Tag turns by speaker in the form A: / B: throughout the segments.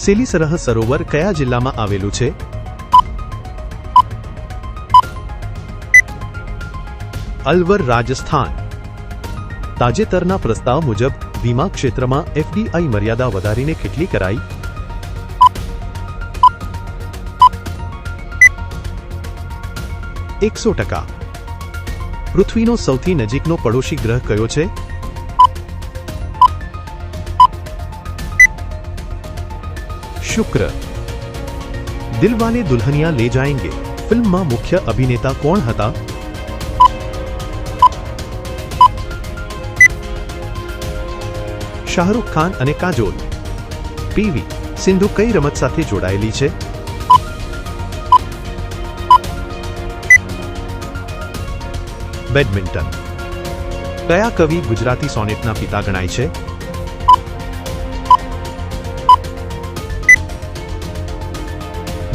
A: સેલીસરહ સરોવર કયા જિલ્લામાં આવેલું છે? અલવર, રાજસ્થાન. તાજેતરના પ્રસ્તાવ મુજબ વીમા ક્ષેત્રમાં એફડીઆઈ મર્યાદા વધારીને કેટલી કરાઈ? 100%. પૃથ્વીનો સૌથી નજીકનો પડોશી ગ્રહ કયો છે? શુક્ર. દિલવાલે દુલ્હનિયા લે જાયેંગે ફિલ્મમાં મુખ્ય અભિનેતા કોણ હતા? શાહરૂખ ખાન અને કાજોલ. પીવી સિંધુ કઈ રમત સાથે જોડાયેલી છે? બેડમિન્ટન. કયા કવિ ગુજરાતી સોનેટના પિતા ગણાય છે?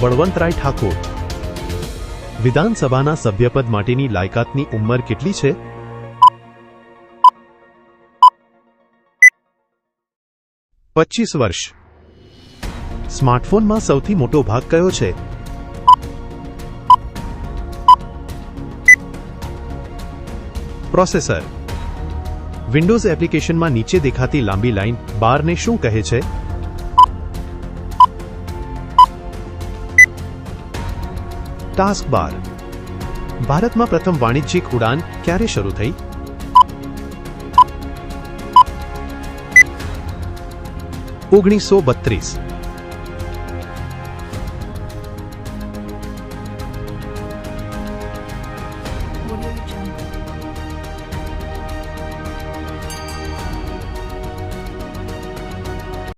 A: બળવંતરાય ઠાકોર. વિધાનસભાના સભ્યપદ માટેની લાયકાતની ઉંમર કેટલી છે? 25 વર્ષ. સ્માર્ટફોનમાં સૌથી મોટો ભાગ કયો છે? પ્રોસેસર. વિન્ડોઝ એપ્લિકેશનમાં નીચે દેખાતી લાંબી લાઇન બારને શું કહે છે? ટાસ્ક બાર. ભારતમાં પ્રથમ વાણિજ્યિક ઉડાન ક્યારે શરૂ થઈ? 1932.